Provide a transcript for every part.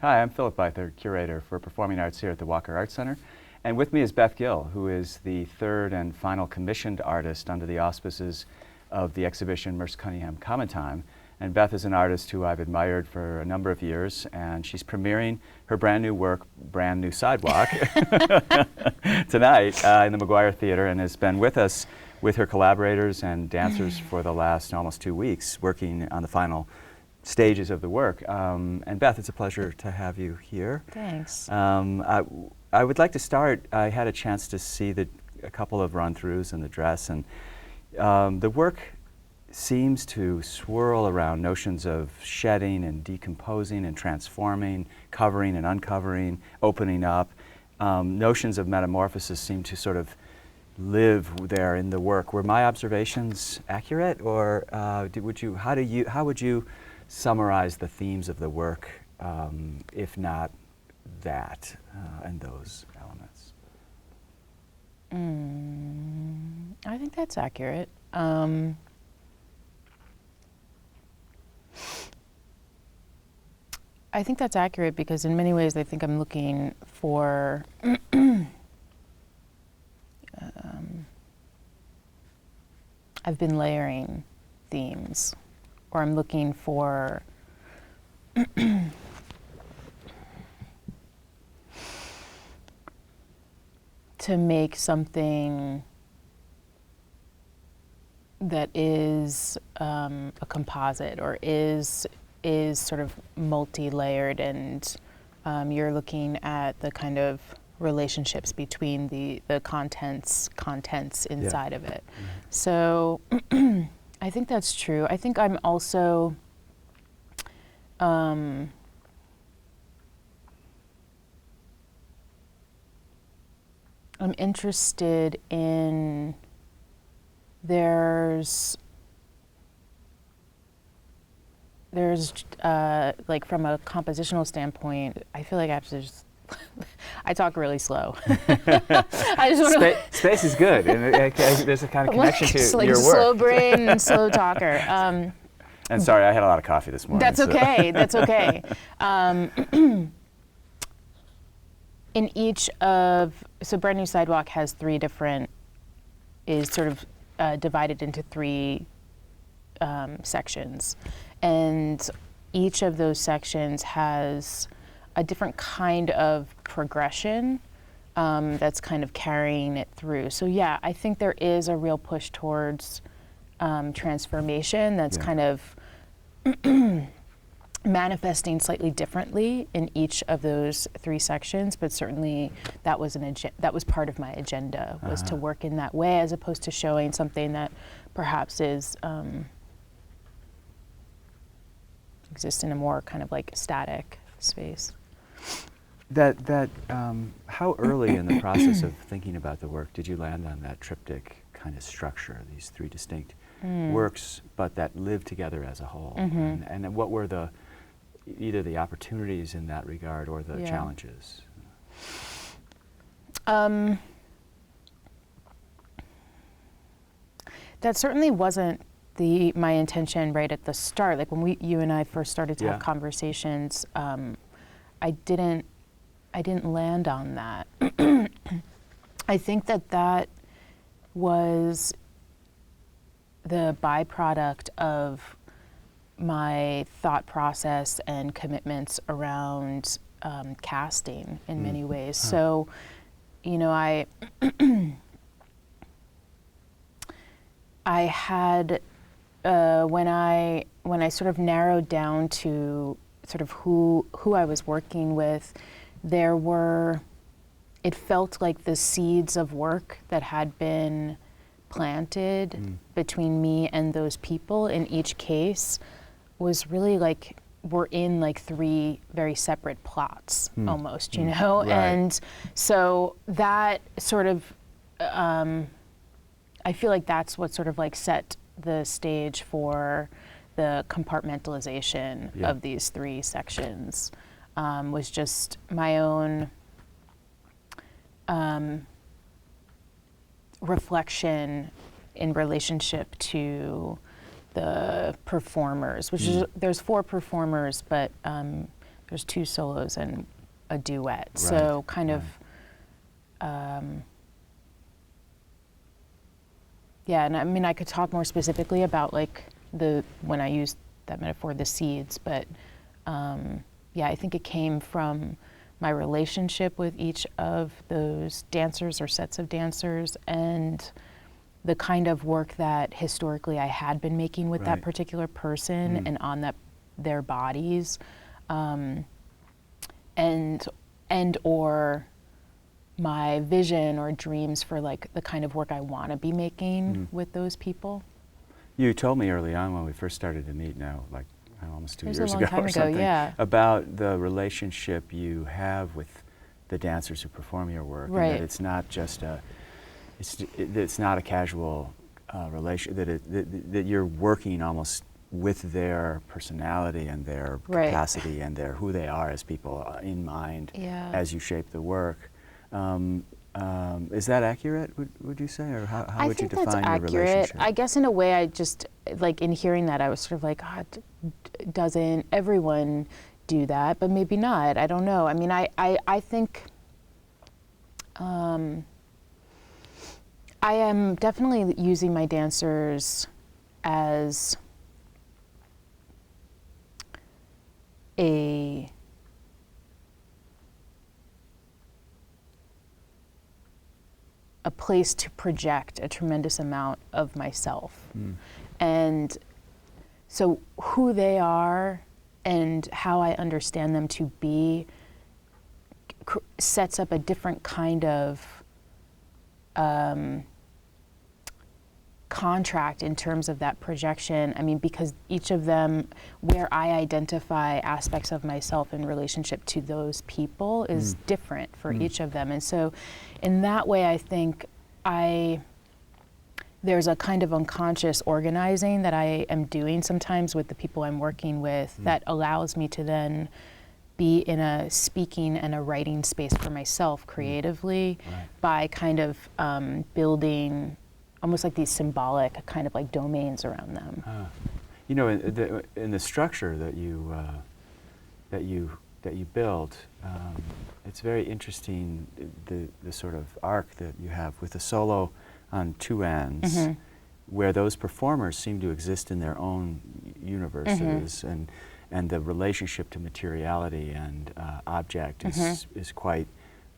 Hi, I'm Philip Bither, curator for performing arts here at the Walker Arts Center. And with me is Beth Gill, who is the third and final commissioned artist under the auspices of the exhibition Merce Cunningham Common Time. And Beth is an artist who I've admired for a number of years, and she's premiering her brand new work, Brand New Sidewalk, tonight in the McGuire Theater, and has been with us with her collaborators and dancers for the last almost 2 weeks, working on the final stages of the work. And Beth, it's a pleasure to have you here. Thanks. I would like to start, I had a chance to see a couple of run-throughs in the dress, and the work seems to swirl around notions of shedding and decomposing and transforming, covering and uncovering, opening up. Notions of metamorphosis seem to sort of live there in the work. Were my observations accurate, or how would you summarize the themes of the work, if not that and those elements? I think that's accurate. I think that's accurate because in many ways I think I'm looking for I've been layering themes, or I'm looking for to make something that is a composite, or is sort of multi-layered, and you're looking at the kind of relationships between the contents inside of it. Mm-hmm. So I think that's true. I think I'm also I'm interested in there's like from a compositional standpoint, I feel like I have to just I talk really slow. I just want to space is good, and there's a kind of connection to like your work. Slow brain and slow talker. And sorry, I had a lot of coffee this morning. That's okay. That's okay. In each of Brand New Sidewalk has is sort of divided into 3 sections, and each of those sections has a different kind of progression that's kind of carrying it through. So yeah, I think there is a real push towards transformation that's kind of manifesting slightly differently in each of those 3 sections, but certainly that was part of my agenda, was to work in that way, as opposed to showing something that perhaps exists in a more kind of like static space. How early in the process of thinking about the work did you land on that triptych kind of structure, these 3 distinct works, but that live together as a whole? Mm-hmm. And what were either the opportunities in that regard or the challenges? That certainly wasn't my intention right at the start. Like when you and I first started to have conversations, I didn't land on that. I think that was the byproduct of my thought process and commitments around casting in many ways. So, I had when I sort of narrowed down to sort of who I was working with, it felt like the seeds of work that had been planted between me and those people in each case was really like we're in like 3 very separate plots almost, Right. And so that sort of I feel like that's what sort of like set the stage for the compartmentalization of these 3 sections, was just my own reflection in relationship to the performers, which is, there's 4 performers, but there's 2 solos and a duet. Right. So kind of, yeah, and I mean, I could talk more specifically about like when I use that metaphor, the seeds, but yeah, I think it came from my relationship with each of those dancers or sets of dancers, and the kind of work that historically I had been making with that particular person and on their bodies, and or my vision or dreams for like the kind of work I want to be making with those people. You told me early on when we first started to meet now, like almost 2 years ago or something, about the relationship you have with the dancers who perform your work, and that it's not just it's not a casual relation, that you're working almost with their personality and their capacity and their who they are as people in mind as you shape the work. Is that accurate, would you say, or how would you define your relationship? I guess in a way, I just, like in hearing that, I was sort of like, doesn't everyone do that? But maybe not, I don't know. I mean, I think I am definitely using my dancers as a place to project a tremendous amount of myself. And so who they are and how I understand them to be sets up a different kind of contract in terms of that projection. I mean, because each of them, where I identify aspects of myself in relationship to those people is different for each of them. And so in that way, I think there's a kind of unconscious organizing that I am doing sometimes with the people I'm working with that allows me to then be in a speaking and a writing space for myself creatively by kind of building almost like these symbolic kind of like domains around them. You know, in the structure that you build, it's very interesting, the sort of arc that you have with the solo on 2 ends, where those performers seem to exist in their own universes, and the relationship to materiality and object is quite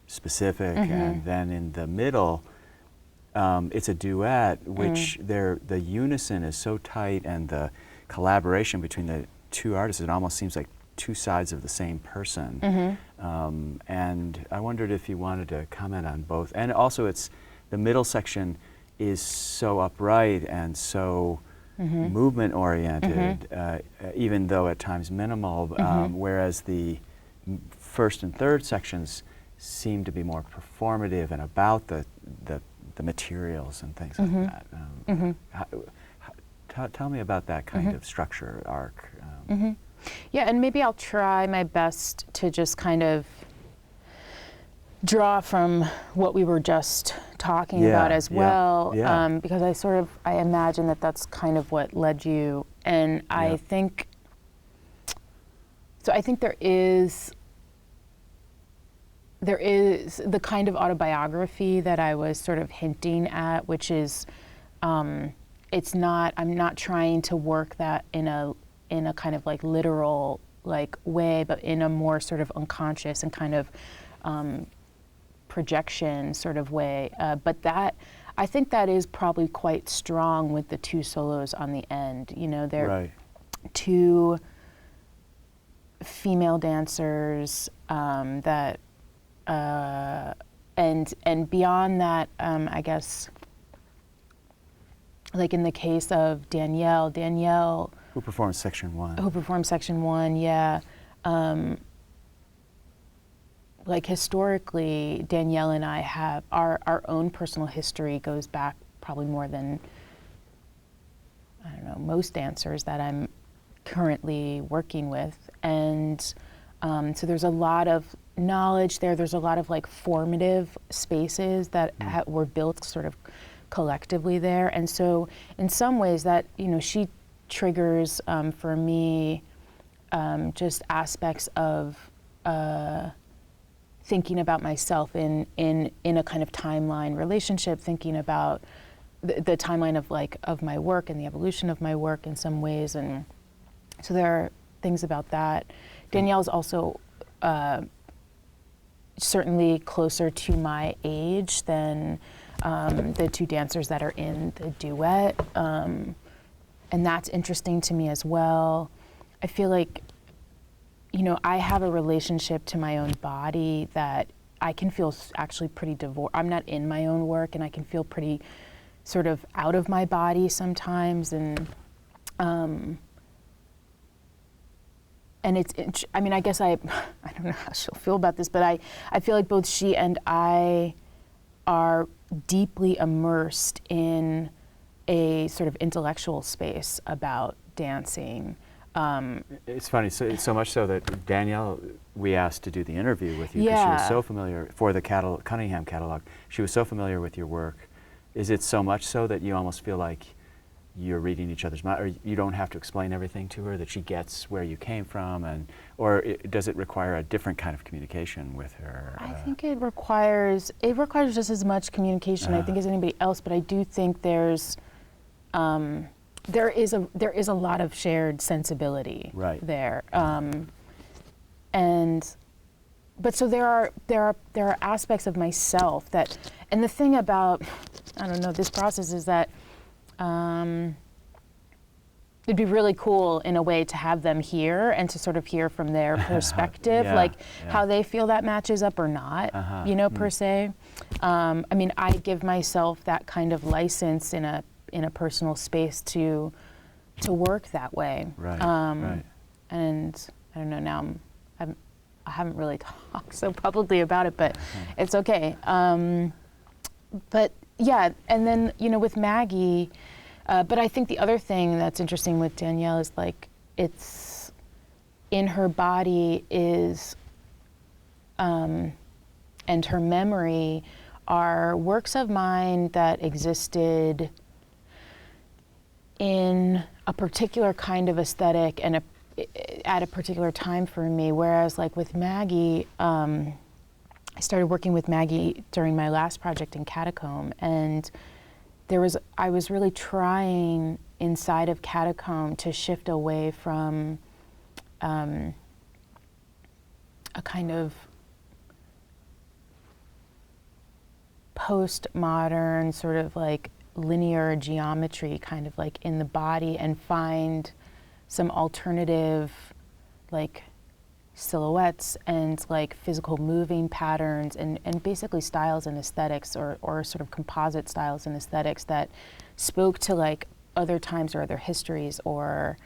specific. And then in the middle, it's a duet, which the unison is so tight, and the collaboration between the 2 artists, it almost seems like 2 sides of the same person. And I wondered if you wanted to comment on both. And also, the middle section is so upright and so movement oriented, even though at times minimal, whereas the first and third sections seem to be more performative and about the materials and things like that. Tell me about that kind of structure arc. Yeah, and maybe I'll try my best to just kind of draw from what we were just talking about as well, because I imagine that that's kind of what led you, and I think there is the kind of autobiography that I was sort of hinting at, which is I'm not trying to work that in a kind of like literal like way, but in a more sort of unconscious and kind of projection sort of way. But I think that is probably quite strong with the 2 solos on the end. You know, they're 2 female dancers that and beyond that, I guess, like in the case of Danielle, who performs section 1. Yeah. Like historically, Danielle and I have our own personal history goes back probably more than, I don't know, most dancers that I'm currently working with. And so there's a lot of knowledge there. There's a lot of like formative spaces that were built sort of collectively there. And so in some ways that, you know, she triggers for me just aspects of thinking about myself in a kind of timeline relationship, thinking about the timeline of my work and the evolution of my work in some ways, and so there are things about that. Danielle's also certainly closer to my age than the two dancers that are in the duet, and that's interesting to me as well. I feel like, I have a relationship to my own body that I can feel actually pretty divorced. I'm not in my own work, and I can feel pretty sort of out of my body sometimes, and it's, I guess I don't know how she'll feel about this, but I feel like both she and I are deeply immersed in a sort of intellectual space about dancing. It's funny, so much so that Danielle, we asked to do the interview with you because she was so familiar, for the Cunningham catalog, she was so familiar with your work. Is it so much so that you almost feel like you're reading each other's mind, or you don't have to explain everything to her, that she gets where you came from, or does it require a different kind of communication with her? I think it requires just as much communication, I think, as anybody else, but I do think there is a lot of shared sensibility there, but so there are aspects of myself that, and the thing about, I don't know, this process is that it'd be really cool in a way to have them here and to sort of hear from their perspective, how they feel that matches up or not, per se. I give myself that kind of license in a personal space to work that way. And I don't know, now I haven't really talked so publicly about it, but it's okay. But yeah, and then, with Maggie, but I think the other thing that's interesting with Danielle is it's in her body is, and her memory are works of mine that existed in a particular kind of aesthetic and at a particular time for me, whereas with Maggie, I started working with Maggie during my last project in Catacomb, and I was really trying inside of Catacomb to shift away from a kind of postmodern sort of linear geometry kind of in the body, and find some alternative silhouettes and physical moving patterns and basically styles and aesthetics or sort of composite styles and aesthetics that spoke to other times or other histories or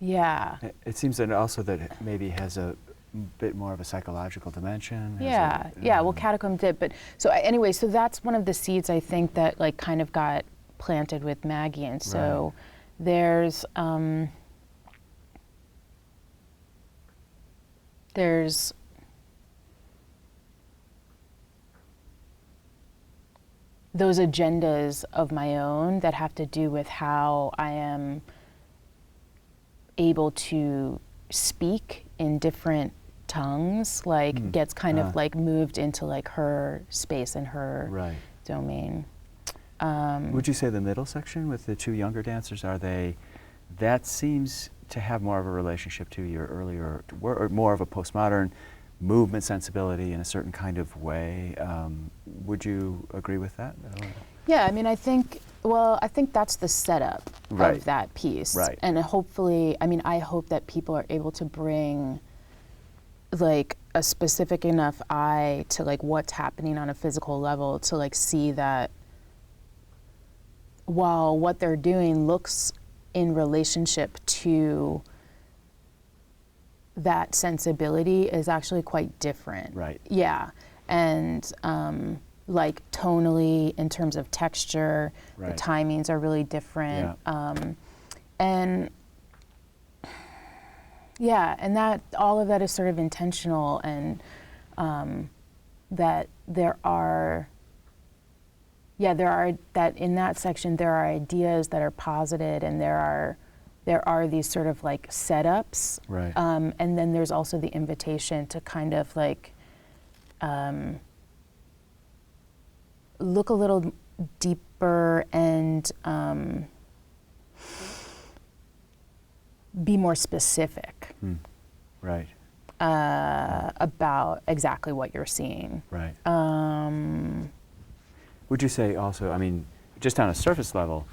It seems that also that it maybe has a bit more of a psychological dimension. Well, Catacomb did, but so anyway, so that's one of the seeds I think that kind of got planted with Maggie, and so there's those agendas of my own that have to do with how I am able to speak in different tongues, gets kind of moved into her space and her domain. Would you say the middle section with the two younger dancers, that seems to have more of a relationship to your earlier work, or more of a postmodern movement sensibility in a certain kind of way? Would you agree with that? Yeah, I think that's the setup of that piece. And hopefully, I hope that people are able to bring a specific enough eye to what's happening on a physical level to see that while what they're doing looks in relationship to that sensibility is actually quite different. Yeah, and tonally, in terms of texture, the timings are really different. And that all of that is sort of intentional, and that there are that in that section there are ideas that are posited, and there there are these sort of like setups, Right. And then there's also the invitation to kind of like look a little deeper and be more specific. Right. About exactly what you're seeing. Right. Would you say also, I mean, just on a surface level,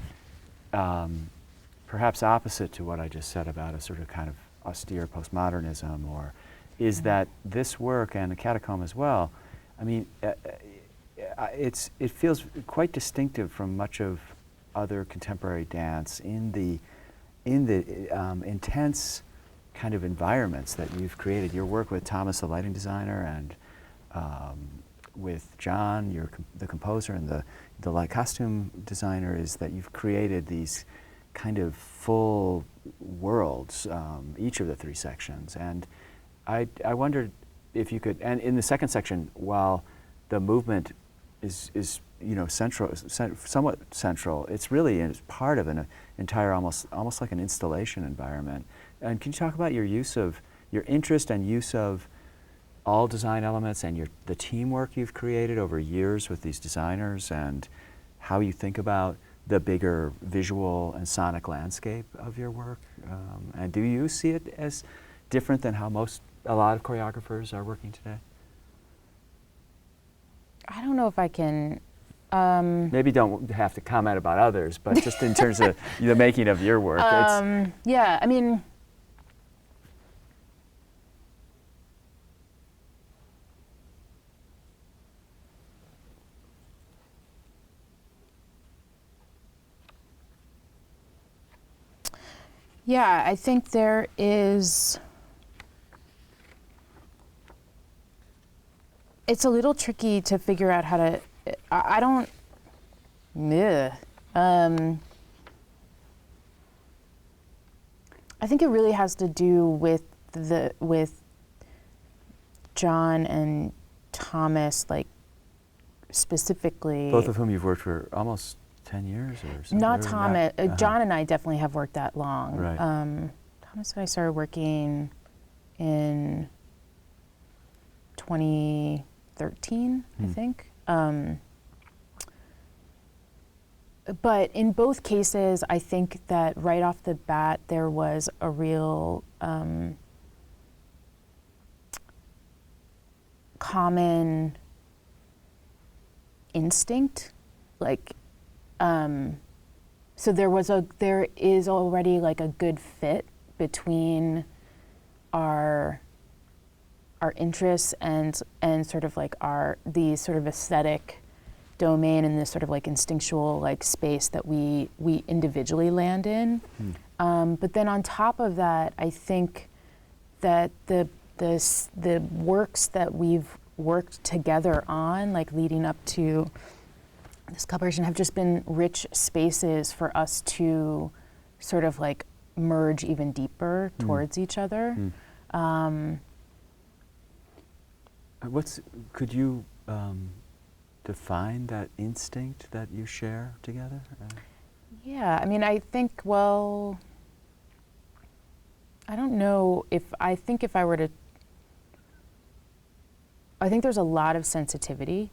perhaps opposite to what I just said about a sort of kind of austere postmodernism, or is that this work and the Catacomb as well, I mean, it feels quite distinctive from much of other contemporary dance in the intense kind of environments that you've created. Your work with Thomas, the lighting designer, and with John, the composer, and the light costume designer, is that you've created these kind of full worlds, each of the three sections. And I wondered if you could, and in the second section, while the movement is somewhat central, it's really is part of an entire, almost like an installation environment. And can you talk about your interest and use of all design elements and the teamwork you've created over years with these designers, and how you think about the bigger visual and sonic landscape of your work? And do you see it as different than how a lot of choreographers are working today? I don't know if I can. Maybe don't have to comment about others, but just in terms of the making of your work. Yeah, I mean, yeah, I think there is. It's a little tricky to figure out how to. I don't. I think it really has to do with John and Thomas, like specifically. Both of whom you've worked for almost 10 years or something. Not Thomas. John and I definitely have worked that long. Right. Thomas and I started working in 2013, I think. But in both cases, I think that right off the bat, there was a real common instinct, like, so there is already like a good fit between our interests and sort of like the sort of aesthetic domain and this sort of like instinctual like space that we individually land in. But then on top of that, I think that the works that we've worked together on, like leading up to this collaboration, have just been rich spaces for us to sort of like merge even deeper towards each other. Could you define that instinct that you share together? Yeah, I mean, I think, well, I don't know if I think there's a lot of sensitivity.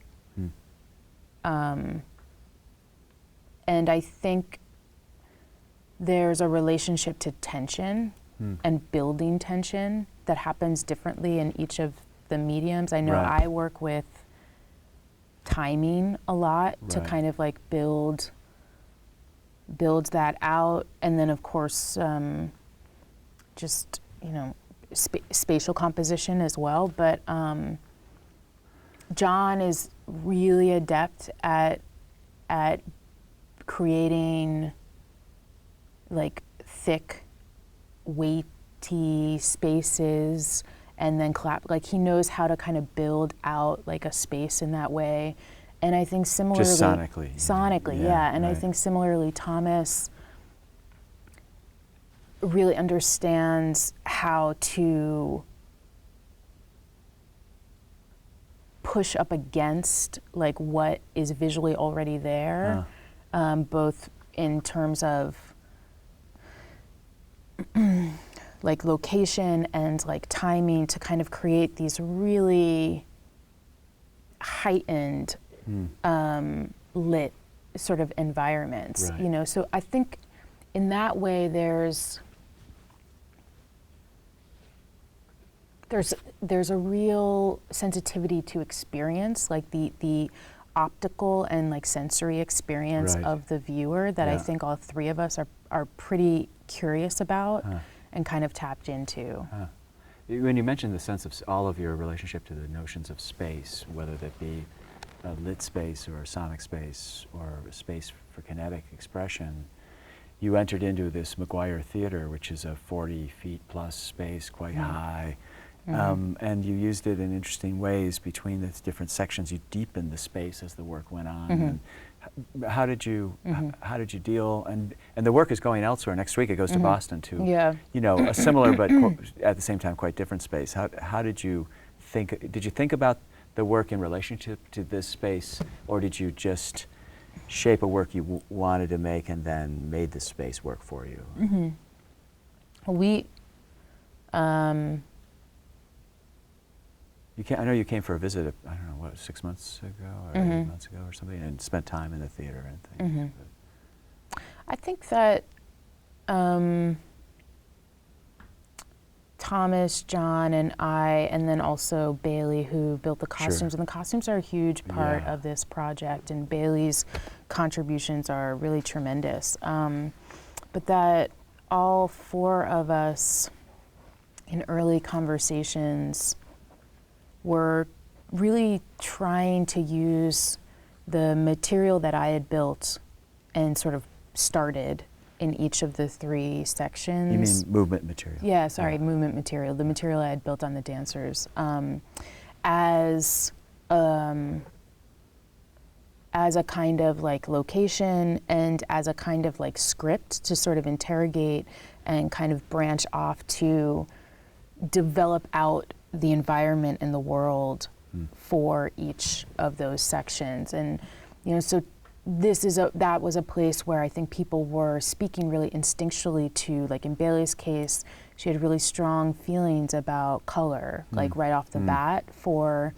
And I think there's a relationship to tension and building tension that happens differently in each of the mediums. I know I work with timing a lot to kind of like build that out, and then of course just spatial composition as well. But John is really adept at creating like thick, weighty spaces, and then like he knows how to kind of build out like a space in that way. And I think similarly, just sonically, yeah. And I think similarly, Thomas really understands how to push up against like what is visually already there, both in terms of like location and like timing to kind of create these really heightened lit sort of environments, Right. you know. So I think in that way there's a real sensitivity to experience, like the optical and like sensory experience Right. of the viewer that I Yeah. think all three of us are pretty curious about and kind of tapped into. When you mentioned the sense of all of your relationship to the notions of space, whether that be a lit space or a sonic space or a space for kinetic expression, you entered into this McGuire Theater, which is a 40 feet plus space, quite high. And you used it in interesting ways between the different sections. You deepened the space as the work went on. And how did you deal? And the work is going elsewhere. Next week it goes to Boston to, you know, a similar but at the same time quite different space. How did you think? Did you think about the work in relationship to this space, or did you just shape a work you wanted to make and then made the space work for you? We. I know you came for a visit, I don't know, what, 6 months ago or 8 months ago or something, and spent time in the theater and things. I think that Thomas, John, and I, and then also Bailey, who built the costumes, and the costumes are a huge part of this project, and Bailey's contributions are really tremendous. But that all four of us in early conversations were really trying to use the material that I had built and sort of started in each of the three sections. You mean movement material? Yeah, sorry, movement material, the material I had built on the dancers, as a kind of like location and as a kind of like script to sort of interrogate and kind of branch off to develop out the environment and the world for each of those sections. And, you know, so that was a place where I think people were speaking really instinctually to, like in Bailey's case, she had really strong feelings about color, like right off the bat for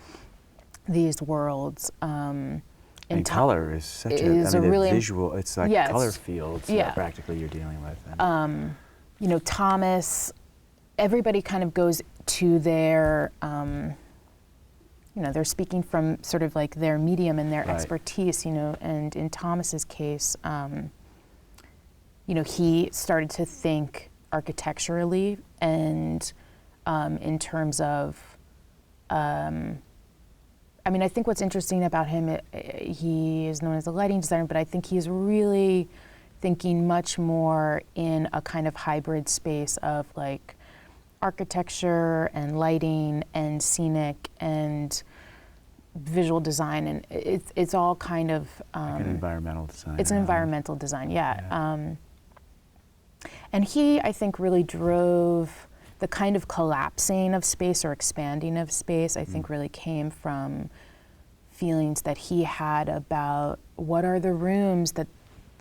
these worlds. And color is such a really visual, it's like color fields that practically you're dealing with. And you know, Thomas, everybody kind of goes to their, you know, they're speaking from sort of like their medium and their expertise, you know, and in Thomas's case, you know, he started to think architecturally and in terms of, I mean, I think what's interesting about him, he is known as a lighting designer, but I think he's really thinking much more in a kind of hybrid space of like architecture and lighting and scenic and visual design, and it's all kind of like an environmental design. It's an environmental design, and he, I think, really drove the kind of collapsing of space or expanding of space. I think really came from feelings that he had about what are the rooms that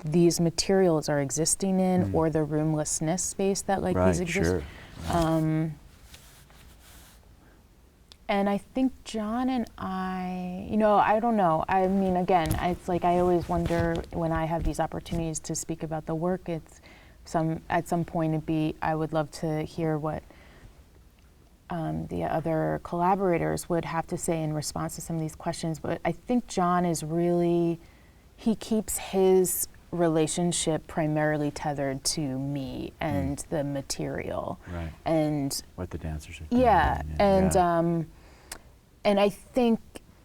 these materials are existing in, or the roomlessness space that like these exist. Sure. And I think John and I, you know, I don't know. I mean, again, it's like I always wonder when I have these opportunities to speak about the work. It's at some point I would love to hear what the other collaborators would have to say in response to some of these questions. But I think John is really, he keeps his relationship primarily tethered to me and the material, and what the dancers are doing. And I think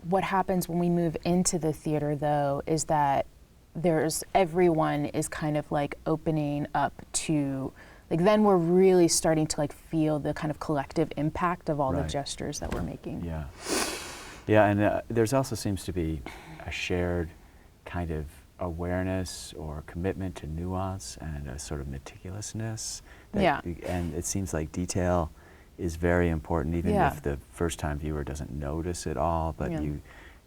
what happens when we move into the theater, though, is that everyone is kind of like opening up to, like, then we're really starting to like feel the kind of collective impact of all the gestures that we're making. And there's also seems to be a shared kind of awareness or commitment to nuance and a sort of meticulousness. And it seems like detail is very important, even if the first-time viewer doesn't notice it all. But you,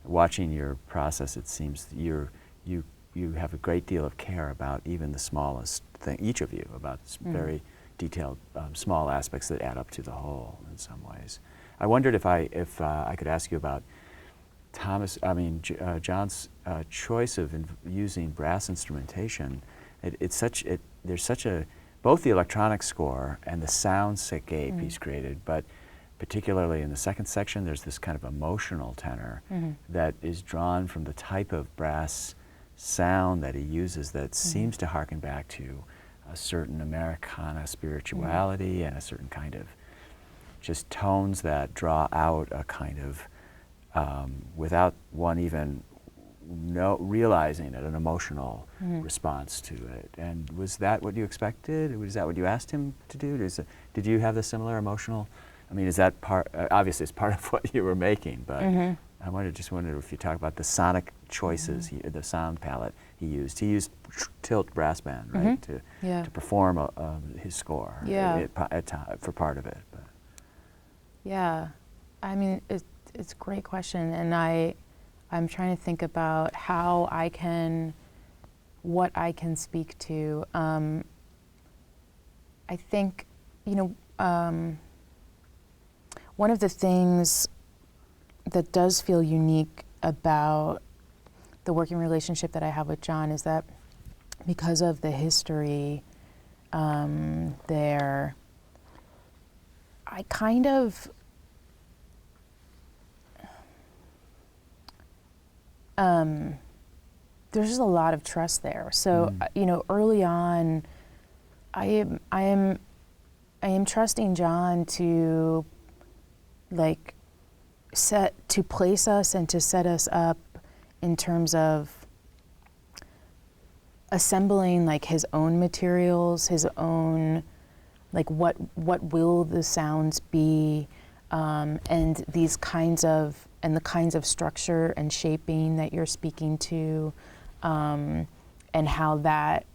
watching your process, it seems you have a great deal of care about even the smallest thing. Each of you about very detailed small aspects that add up to the whole in some ways. I wondered if I could ask you about John's choice of using brass instrumentation. There's such a, both the electronic score and the soundscape he's created, but particularly in the second section, there's this kind of emotional tenor that is drawn from the type of brass sound that he uses that seems to harken back to a certain Americana spirituality and a certain kind of just tones that draw out a kind of, without one even realizing it, an emotional response to it. And was that what you expected? Was that what you asked him to do? Did you have the similar emotional? I mean, is that part? Obviously, it's part of what you were making, but I just wondered if you talk about the sonic choices, the sound palette he used. He used tilt brass band, right, to perform his score. For part of it. But. Yeah, I mean, it's a great question, and I'm trying to think about how I can, what I can speak to. I think, one of the things that does feel unique about the working relationship that I have with John is that because of the history there, I kind of there's just a lot of trust there. So early on, I am trusting John to place us and to set us up in terms of assembling his own materials, his own what will the sounds be, and these kinds of the kinds of structure and shaping that you're speaking to, and how that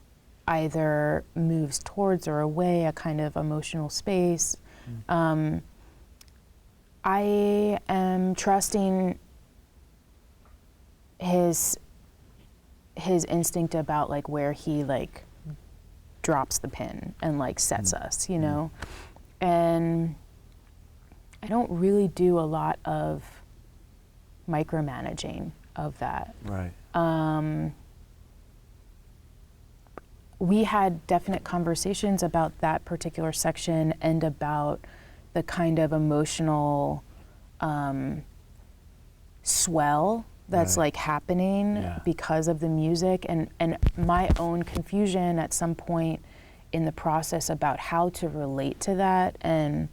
either moves towards or away a kind of emotional space. I am trusting his instinct about where he drops the pin and sets us, and I don't really do a lot of micromanaging of that. Right. We had definite conversations about that particular section and about the kind of emotional swell that's happening because of the music, and my own confusion at some point in the process about how to relate to that, and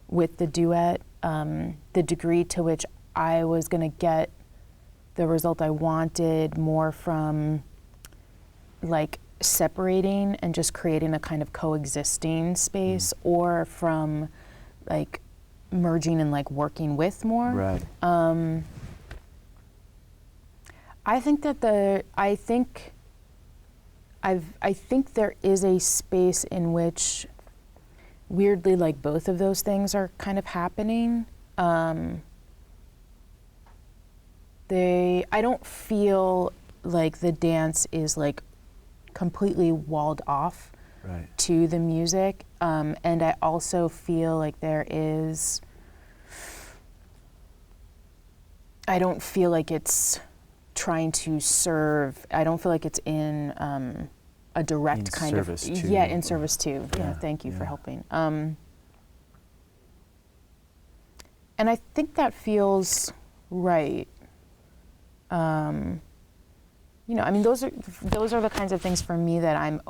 with the duet, the degree to which I was going to get the result I wanted more from separating and just creating a kind of coexisting space, or from merging and working with more. Right. I think there is a space in which weirdly both of those things are kind of happening. I don't feel like the dance is completely walled off to the music, and I also feel like there is, I don't feel like it's trying to serve, I don't feel like it's in a direct kind of, in service to, thank you for helping. And I think that feels right. I mean, those are the kinds of things for me that I'm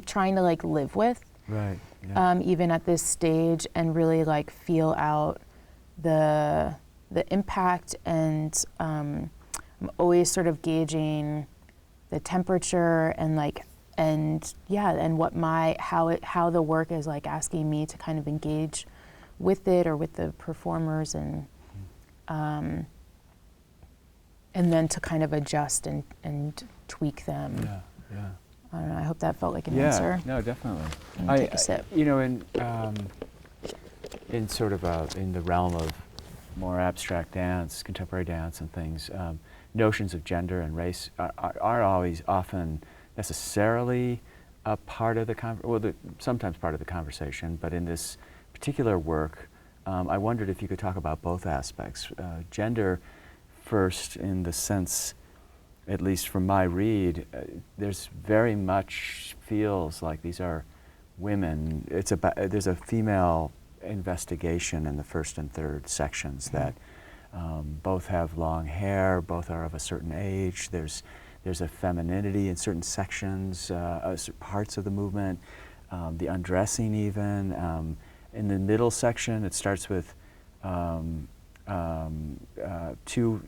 trying to live with. Right. Yeah. Even at this stage, and really feel out the impact, and I'm always sort of gauging the temperature and what how the work is asking me to kind of engage with it or with the performers, and then to kind of adjust and tweak them. Yeah, yeah. I don't know, I hope that felt like an answer. No, definitely. Take a sip. In sort of in the realm of more abstract dance, contemporary dance and things, notions of gender and race aren't always often necessarily a part of the sometimes part of the conversation, but in this particular work, I wondered if you could talk about both aspects. Gender first, in the sense, at least from my read, there's very much feels like these are women. It's about, there's a female investigation in the first and third sections that both have long hair, both are of a certain age. There's a femininity in certain sections, parts of the movement, the undressing even. In the middle section, it starts with two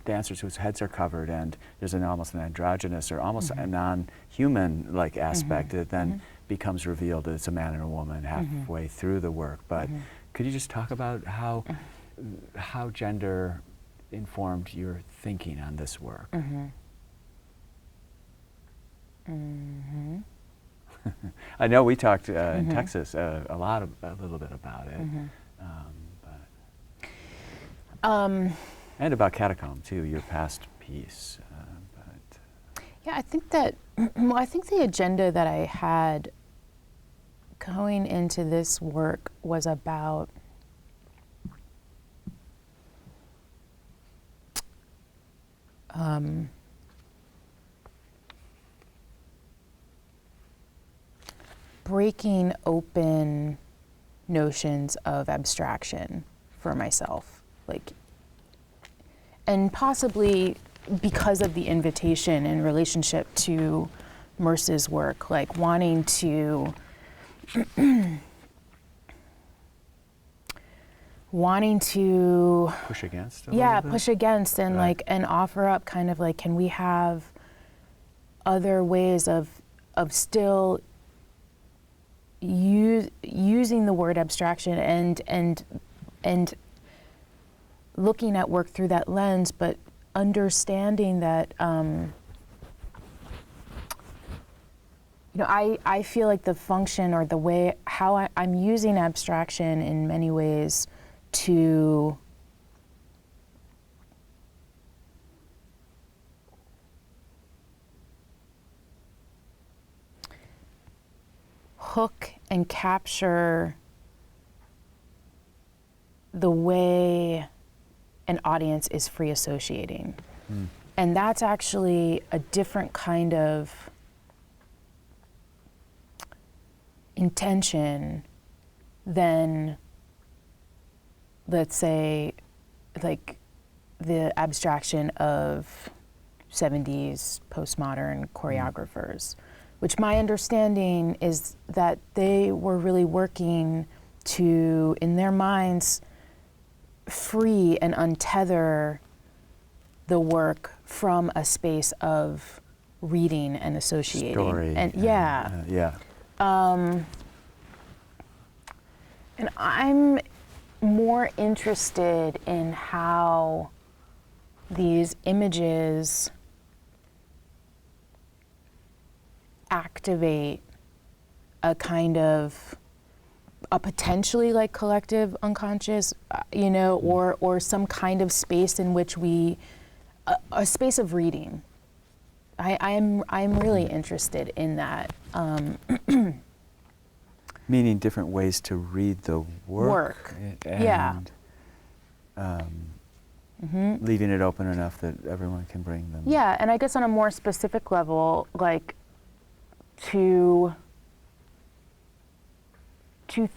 dancers whose heads are covered, and there's almost an androgynous or almost a non-human-like aspect that then becomes revealed that it's a man and a woman halfway through the work. But could you just talk about how gender informed your thinking on this work? I know we talked in Texas a little bit about it, and about Catacomb too, your past piece. Yeah, I think that, well, I think the agenda that I had going into this work was about breaking open notions of abstraction for myself, like, and possibly because of the invitation in relationship to Merce's work, like wanting to push against a yeah, little bit? push against and Right. like and offer up kind of like, can we have other ways of still using the word abstraction and looking at work through that lens, but understanding that I feel like the function or the way how I'm using abstraction in many ways to hook and capture the way an audience is free associating. And that's actually a different kind of intention than, let's say, like the abstraction of 70s postmodern choreographers, which my understanding is that they were really working to, in their minds, free and untether the work from a space of reading and associating. Story. And yeah. And I'm more interested in how these images activate a kind of a potentially like collective unconscious, or some kind of space in which we, a space of reading. I'm really interested in that. Meaning different ways to read the work. And, leaving it open enough that everyone can bring them. Yeah, and I guess on a more specific level, like to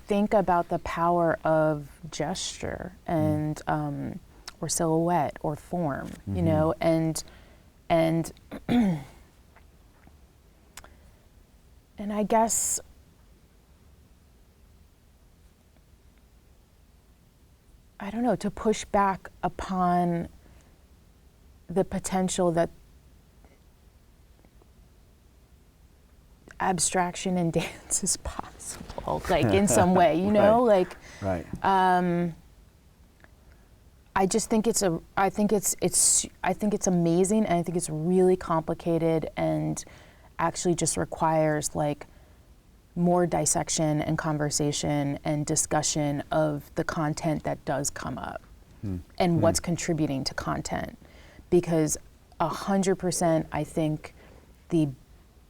think about the power of gesture and or silhouette or form, and I guess I don't know, to push back upon the potential that abstraction in dance is possible, like in some way, like. Right. I just think I think it's amazing, and I think it's really complicated, and actually just requires like more dissection and conversation and discussion of the content that does come up and what's contributing to content, because 100% I think the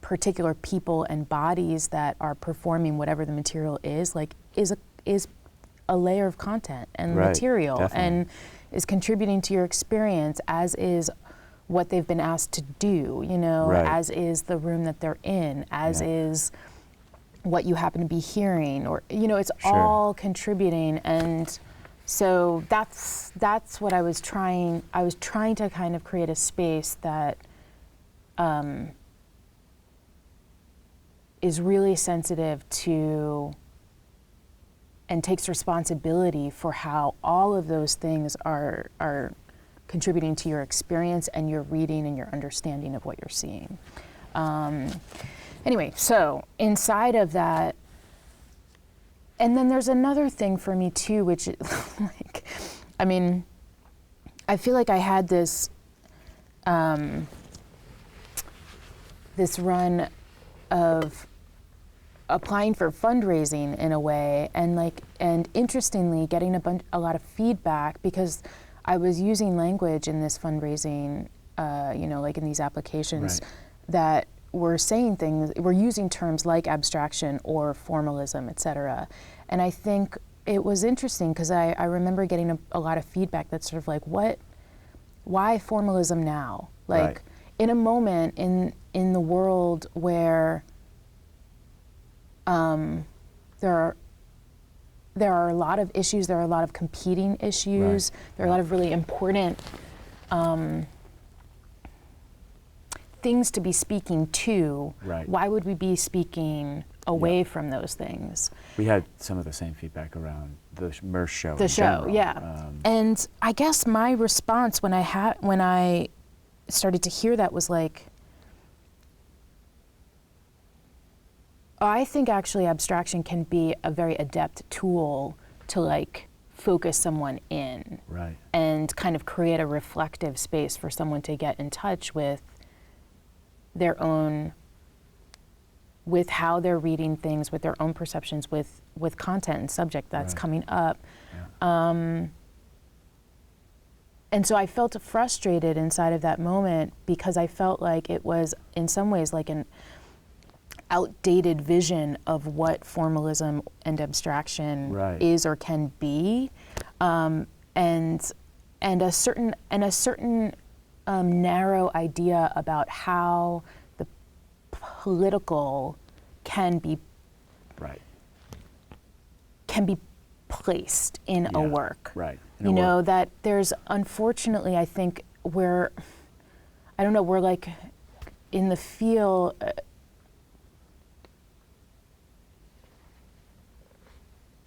particular people and bodies that are performing whatever the material is, like, is a layer of content and material, definitely. and is contributing to your experience, as is what they've been asked to do, you know, as is the room that they're in, as is what you happen to be hearing, or, you know, it's all contributing. And so that's what I was trying to kind of create a space that is really sensitive to and takes responsibility for how all of those things are contributing to your experience and your reading and your understanding of what you're seeing. Anyway, so inside of that, and then there's another thing for me too, which like, I mean, I feel like I had this this run of applying for fundraising in a way, and interestingly getting a lot of feedback, because I was using language in this fundraising, you know, like in these applications that were saying things, we're using terms like abstraction or formalism, et cetera. And I think it was interesting because I remember getting a lot of feedback that's sort of like, why formalism now? Like in a moment in the world where there are a lot of issues, there are a lot of competing issues, there are a lot of really important things to be speaking to. Why would we be speaking away from those things? We had some of the same feedback around the Merce show. The show, and I guess my response when I started to hear that was like, I think actually abstraction can be a very adept tool to like focus someone in, and kind of create a reflective space for someone to get in touch with their own, with how they're reading things, with their own perceptions, with content and subject that's coming up. And so I felt frustrated inside of that moment, because I felt like it was in some ways like an outdated vision of what formalism and abstraction is or can be, and a certain narrow idea about how the political can be placed in a work. You know, that there's, unfortunately, I think we're like in the field.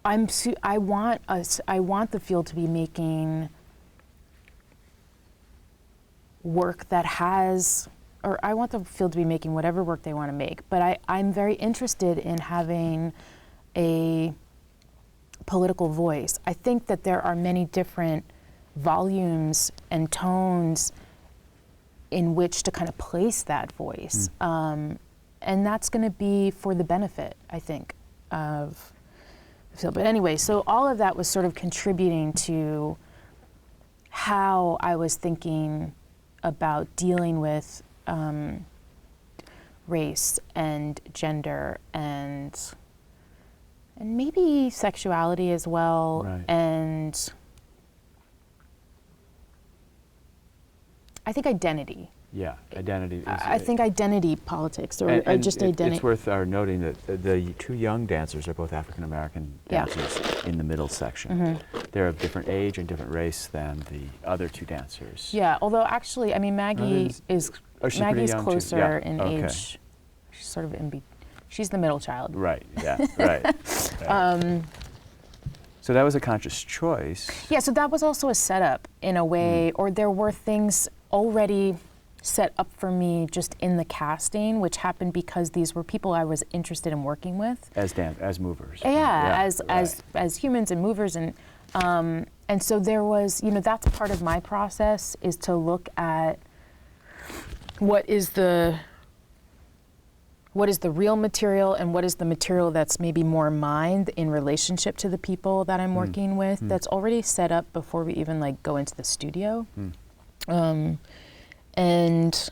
I want the field to be making work that has, or I want the field to be making whatever work they want to make, but I'm very interested in having a political voice. I think that there are many different volumes and tones in which to kind of place that voice. And that's going to be for the benefit, I think, of the field. But anyway, so all of that was sort of contributing to how I was thinking about dealing with race and gender and maybe sexuality as well, and I think identity. Identity. I think identity politics, or just identity. It's worth our noting that the two young dancers are both African American dancers in the middle section. They're of different age and different race than the other two dancers. Although actually, I mean, Maggie is Maggie's closer in age. She's sort of she's the middle child. So that was a conscious choice. So that was also a setup in a way, or there were things already set up for me just in the casting, which happened because these were people I was interested in working with as movers. As humans and movers, and so there was, you know, that's part of my process, is to look at what is the real material and what is the material that's maybe more mine in relationship to the people that I'm working with, that's already set up before we even like go into the studio. And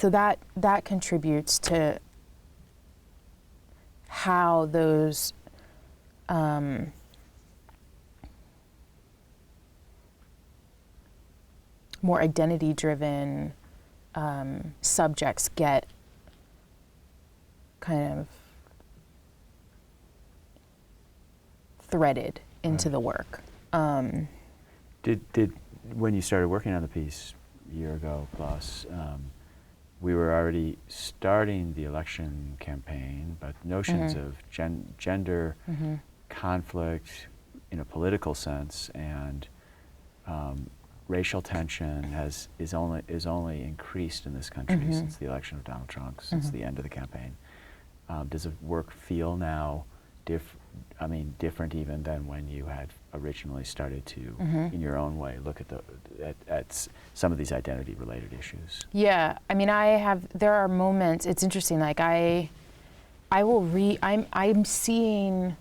so that contributes to how those more identity-driven subjects get kind of threaded into the work. Did when you started working on the piece a year ago plus, we were already starting the election campaign, but notions of gender conflict in a political sense and racial tension is only increased in this country since the election of Donald Trump, since the end of the campaign. Does the work feel now different even than when you had originally started to, in your own way, look at some of these identity-related issues? Yeah, I mean, there are moments, it's interesting, like I'm seeing,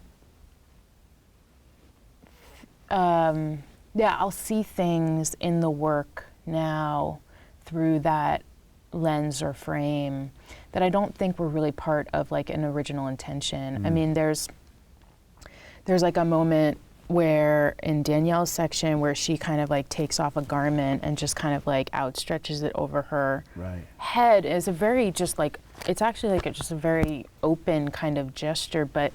I'll see things in the work now through that lens or frame that I don't think were really part of like an original intention. I mean, there's like a moment where in Danielle's section where she kind of like takes off a garment and just kind of like outstretches it over her head is a very just like, it's actually like just a very open kind of gesture, but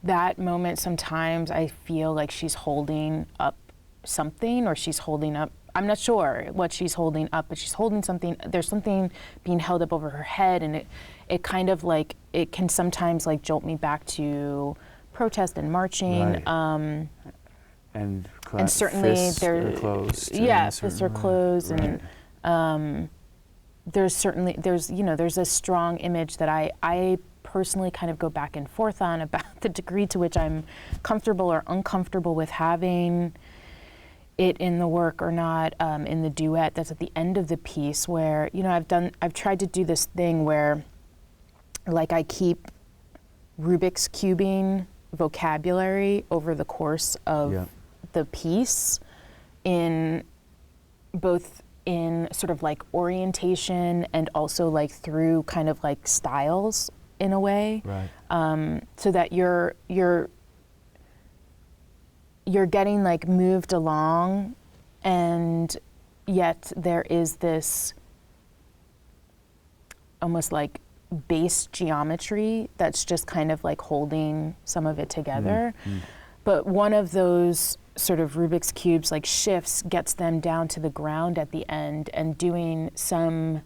that moment sometimes I feel like she's holding up something or she's holding up, I'm not sure what she's holding up, but she's holding something, there's something being held up over her head, and it kind of like, it can sometimes like jolt me back to protest and marching. And certainly fists are closed. Fists are closed, and there's a strong image that I personally kind of go back and forth on about the degree to which I'm comfortable or uncomfortable with having it in the work or not, in the duet that's at the end of the piece where, I've tried to do this thing where like I keep Rubik's cubing vocabulary over the course of the piece in both in sort of like orientation and also like through kind of like styles in a way, so that you're getting like moved along, and yet there is this almost like base geometry that's just kind of like holding some of it together. But one of those sort of Rubik's cubes like shifts gets them down to the ground at the end and doing some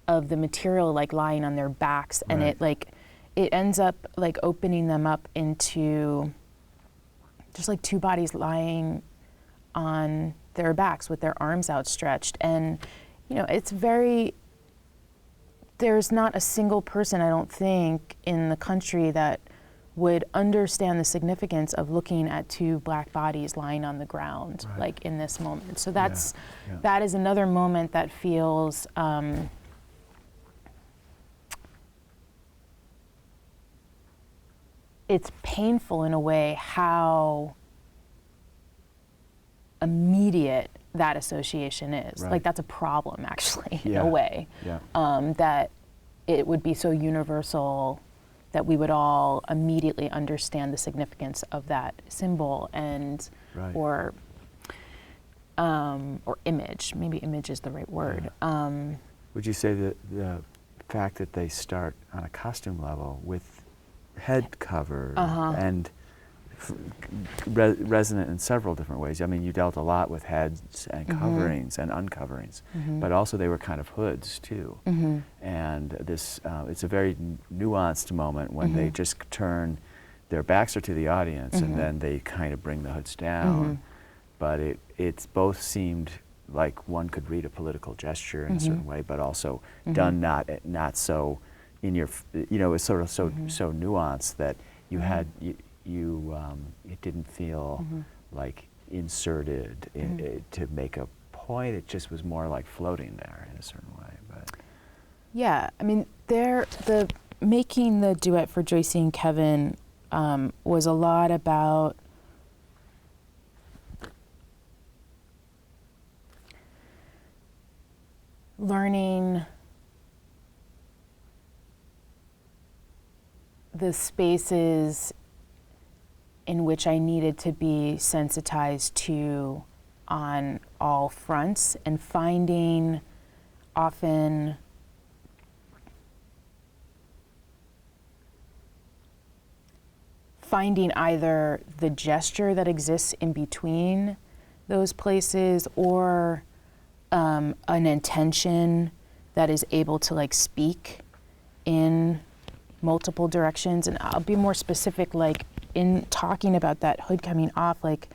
of the material like lying on their backs, and it ends up like opening them up into just like two bodies lying on their backs with their arms outstretched. And it's there's not a single person, I don't think, in the country that would understand the significance of looking at two black bodies lying on the ground like in this moment. So that is another moment that feels it's painful in a way how immediate that association is. Like that's a problem actually in a way. That it would be so universal that we would all immediately understand the significance of that symbol and or image. Maybe image is the right word. Would you say that the fact that they start on a costume level with head cover and resonant in several different ways. I mean, you dealt a lot with heads and coverings and uncoverings, but also they were kind of hoods too. And this, it's a very nuanced moment when they just turn, their backs are to the audience and then they kind of bring the hoods down. But it's both seemed like one could read a political gesture in a certain way, but also done not so in your, it's sort of so nuanced that you had, it didn't feel like inserted to make a point. It just was more like floating there in a certain way. But yeah, I mean, making the duet for Joycey and Kevin was a lot about learning the spaces in which I needed to be sensitized to on all fronts, and finding often either the gesture that exists in between those places, or an intention that is able to like speak in multiple directions. And I'll be more specific, like in talking about that hood coming off, like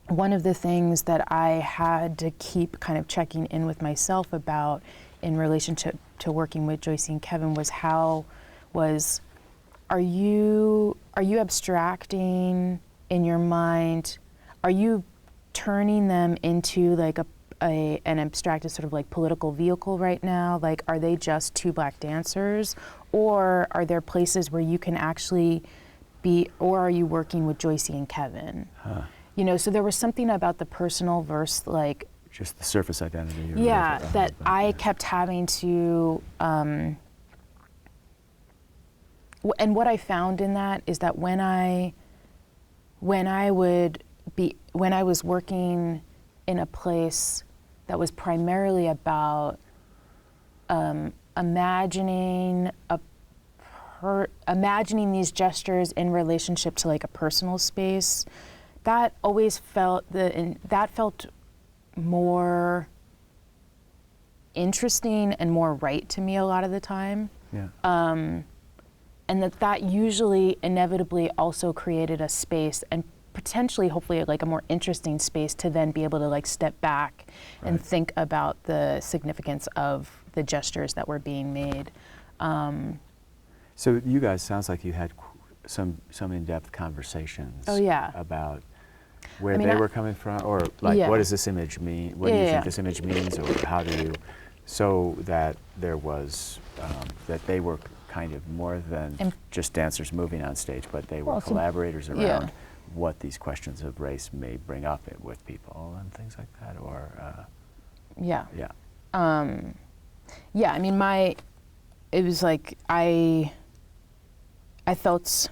one of the things that I had to keep kind of checking in with myself about in relationship to working with Joyce and Kevin was are you abstracting in your mind? Are you turning them into like an abstracted sort of like political vehicle right now? Like, are they just two black dancers, or are there places where you can actually be, or are you working with Joyce and Kevin? Huh. You know, so there was something about the personal versus like Just the surface identity. yeah, that I kept having to, and what I found in that is that when I was working in a place that was primarily about imagining these gestures in relationship to like a personal space, that always felt more interesting and more right to me a lot of the time. Yeah. And that usually inevitably also created a space, and potentially hopefully like a more interesting space to then be able to like step back and think about the significance of the gestures that were being made. So you guys, sounds like you had some in-depth conversations. Oh yeah. About where they were coming from, or like what does this image mean? What do you think this image means, or how do you, so that there was, that they were kind of more than just dancers moving on stage, but they were collaborators around what these questions of race may bring up with people and things like that, or yeah. I mean, it was like I felt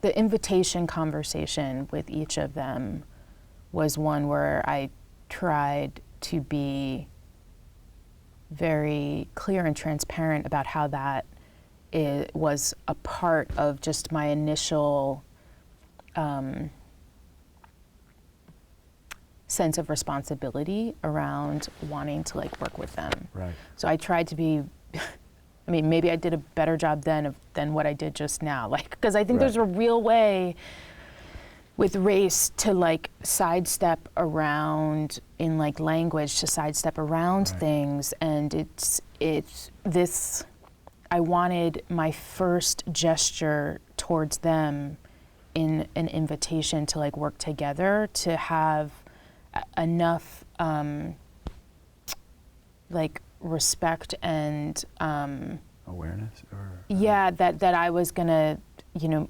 the invitation conversation with each of them was one where I tried to be very clear and transparent about how that was a part of just my initial sense of responsibility around wanting to like work with them. Right. So I tried to be, I mean, maybe I did a better job then than what I did just now. Like, because I think there's a real way with race to like sidestep around in like language, to sidestep around things. And it's this, I wanted my first gesture towards them in an invitation to like work together, to have enough like respect and awareness, or that I was gonna, you know,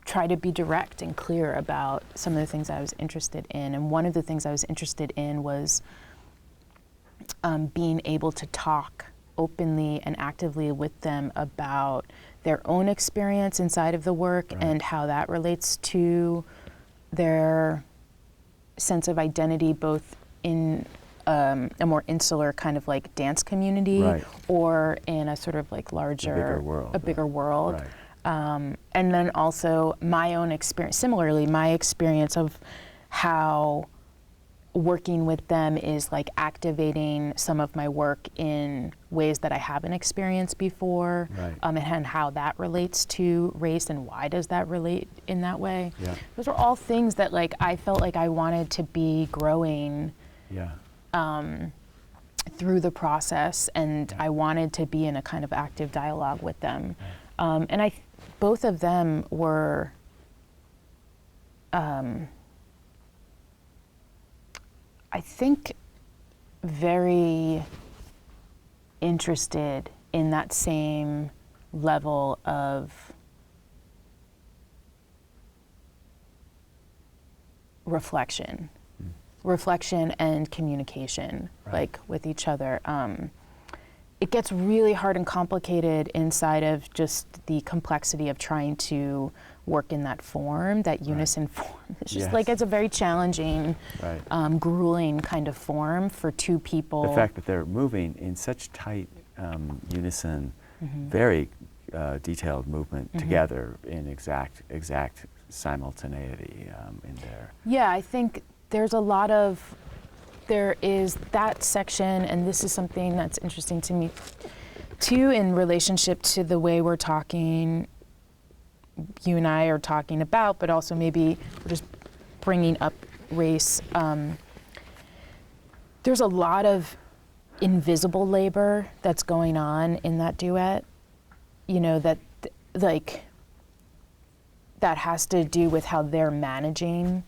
try to be direct and clear about some of the things I was interested in. And one of the things I was interested in was being able to talk openly and actively with them about their own experience inside of the work and how that relates to their sense of identity, both in a more insular kind of like dance community or in a sort of like larger, bigger world. Right. And then also my own experience, similarly, my experience of how working with them is like activating some of my work in ways that I haven't experienced before, and how that relates to race and why does that relate in that way. Those are all things that like I felt like I wanted to be growing through the process, and I wanted to be in a kind of active dialogue with them. And both of them were I think very interested in that same level of reflection and communication, right. like with each other. It gets really hard and complicated inside of just the complexity of trying to work in that form, that unison form. It's just like, it's a very challenging, grueling kind of form for two people. The fact that they're moving in such tight unison, very detailed movement together in exact simultaneity in there. Yeah, I think there is that section, and this is something that's interesting to me too in relationship to the way we're talking, you and I are talking about, but also maybe we're just bringing up race. There's a lot of invisible labor that's going on in that duet, that that has to do with how they're managing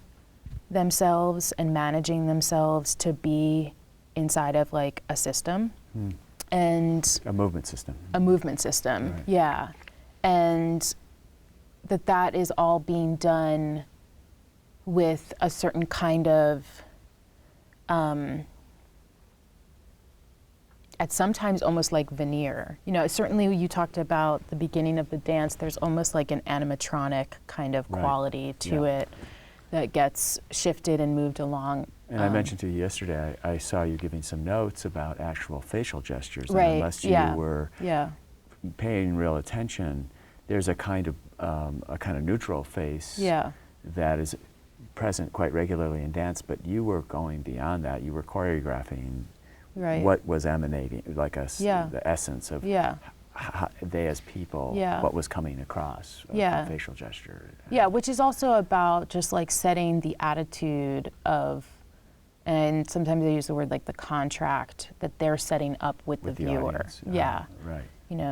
themselves and managing themselves to be inside of like a system and a movement system. Right. Yeah. And that is all being done with a certain kind of at sometimes almost like veneer. Certainly you talked about the beginning of the dance, there's almost like an animatronic kind of quality to it that gets shifted and moved along. And I mentioned to you yesterday, I saw you giving some notes about actual facial gestures. Right, and unless you were paying real attention, there's a kind of neutral face that is present quite regularly in dance, but you were going beyond that. You were choreographing what was emanating, like the essence of how they as people, what was coming across a facial gesture. Yeah, which is also about just like setting the attitude of, and sometimes they use the word like the contract that they're setting up with the viewer. Audience. Right.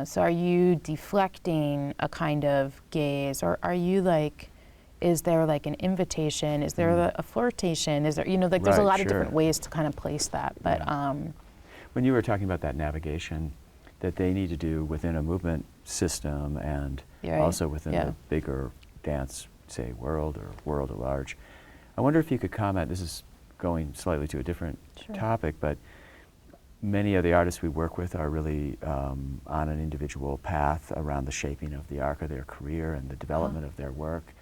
So are you deflecting a kind of gaze, or are you like, is there like an invitation? Is there a flirtation? Is there, there's a lot of different ways to kind of place that. But when you were talking about that navigation that they need to do within a movement system and also within the bigger dance, say, world or world at large, I wonder if you could comment, this is going slightly to a different topic, but many of the artists we work with are really on an individual path around the shaping of the arc of their career and the development of their work,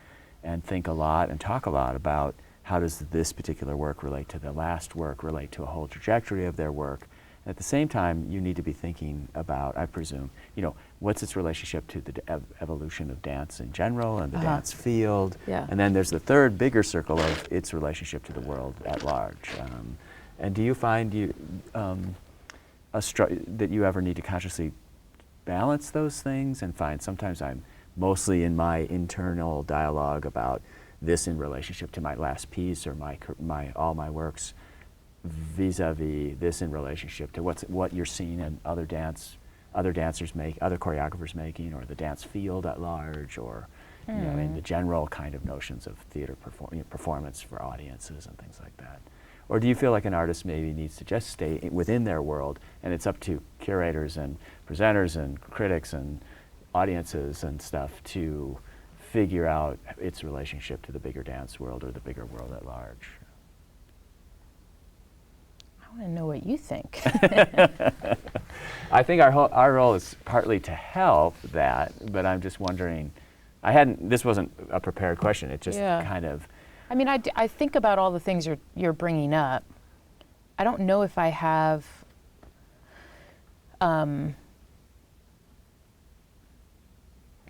and think a lot and talk a lot about how does this particular work relate to the last work, relate to a whole trajectory of their work. At the same time, you need to be thinking about, I presume, what's its relationship to the evolution of dance in general and the dance field. And then there's the third bigger circle of its relationship to the world at large. And do you find that you ever need to consciously balance those things and find sometimes I'm mostly in my internal dialogue about this in relationship to my last piece or all my works, vis-a-vis this in relationship to what you're seeing in other dancers other choreographers making, or the dance field at large, or in the general kind of notions of theater performance for audiences and things like that? Or do you feel like an artist maybe needs to just stay within their world, and it's up to curators and presenters and critics and audiences and stuff to figure out its relationship to the bigger dance world or the bigger world at large? I want to know what you think. I think our role is partly to help that, but I'm just wondering, this wasn't a prepared question, it just kind of... I mean, I think about all the things you're bringing up. I don't know if I have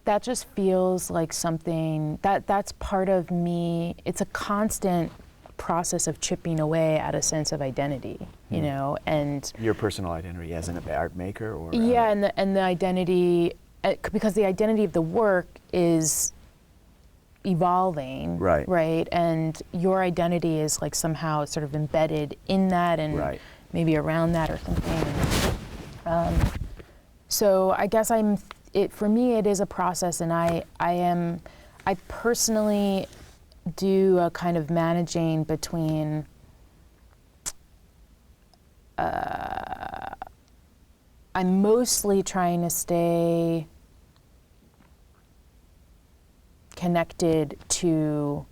that just feels like something that's part of me. It's a constant process of chipping away at a sense of identity, and your personal identity as an art maker, or and the identity, because the identity of the work is evolving, right, and your identity is like somehow sort of embedded in that, and maybe around that or something. So I guess for me it is a process, and I personally do a kind of managing between I'm mostly trying to stay connected to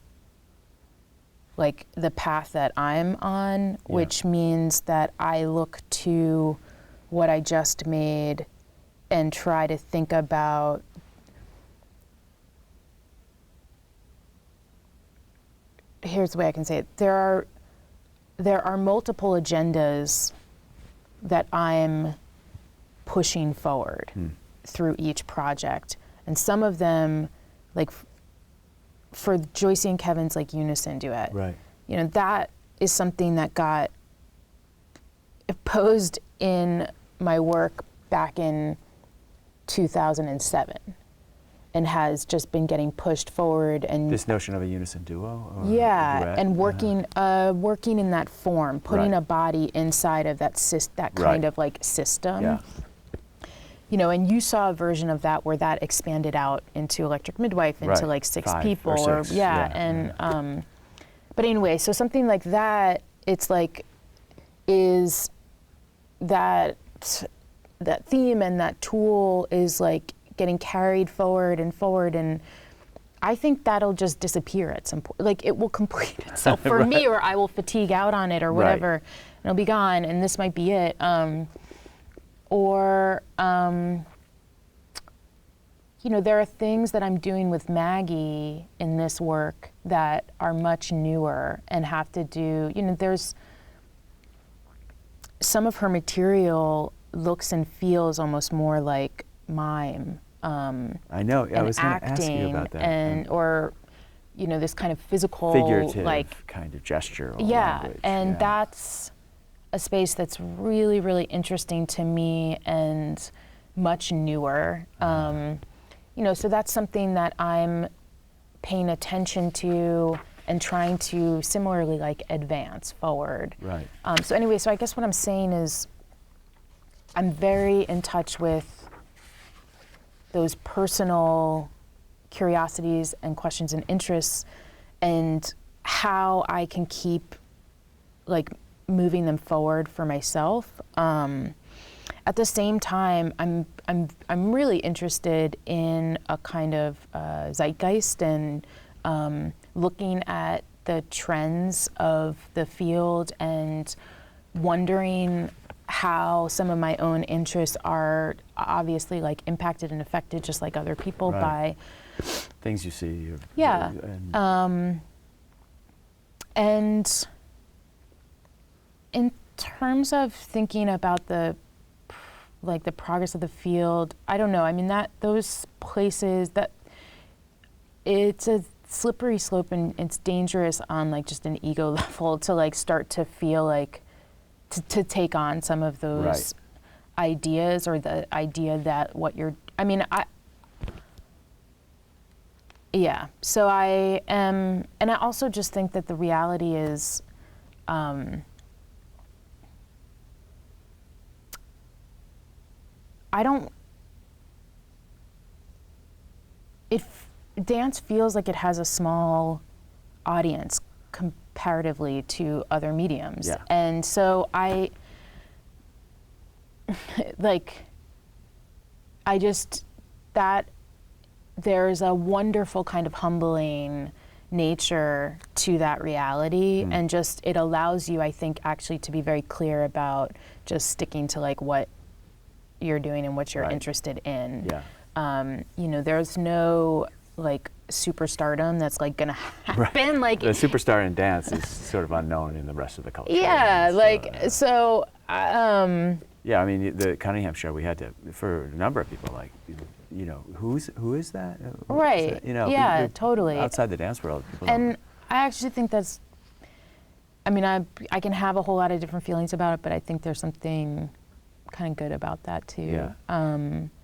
like the path that I'm on, which means that I look to what I just made and try to think about here's the way I can say it. There are multiple agendas that I'm pushing forward through each project. And some of them, like for Joycey and Kevin's like Unison duet, Right. you know, that is something that got posed in my work back in 2007 and has just been getting pushed forward. And this notion of a unison duo? Or yeah, duet? and working in that form, putting a body inside of that kind of like system. Yeah. You know, and you saw a version of that where that expanded out into Electric Midwife, into like 6 5 people, or 6, but anyway, so something like that, it's like, is that theme and that tool is like getting carried forward, and I think that'll just disappear at some point. Like it will complete itself for me, or I will fatigue out on it or whatever, and it'll be gone, and this might be it. You know, there are things that I'm doing with Maggie in this work that are much newer and have to do, you know, there's some of her material looks and feels almost more like mime. I know, I was going to ask you about that. And, or, you know, this kind of physical, figurative like, kind of gesture. Language. And that's a space that's really, really interesting to me and much newer. You know, so that's something that I'm paying attention to and trying to similarly like advance forward. Right. So anyway, so I guess what I'm saying is I'm very in touch with those personal curiosities and questions and interests, and how I can keep like moving them forward for myself. At the same time, I'm really interested in a kind of zeitgeist and looking at the trends of the field and wondering how some of my own interests are obviously like impacted and affected just like other people by things you see. And in terms of thinking about the progress of the field, I don't know. I mean, those places, that it's a slippery slope, and it's dangerous on like just an ego level to like start to feel like to take on some of those ideas, or the idea that what you're, I mean, so I am, and I also just think that the reality is, dance feels like it has a small audience comparatively to other mediums. Yeah. And so there's a wonderful kind of humbling nature to that reality, and just it allows you, I think, actually to be very clear about just sticking to like what you're doing and what you're interested in. You know, there's no like superstardom that's like gonna happen. Like the superstar in dance is sort of unknown in the rest of the culture. Yeah, yeah, I mean, the Cunningham show, we had to, for a number of people, like, you know, who is that? Right. You know, yeah, totally. Outside the dance world, people and don't. I actually think that's, I mean, I can have a whole lot of different feelings about it, but I think there's something kind of good about that too. Yeah.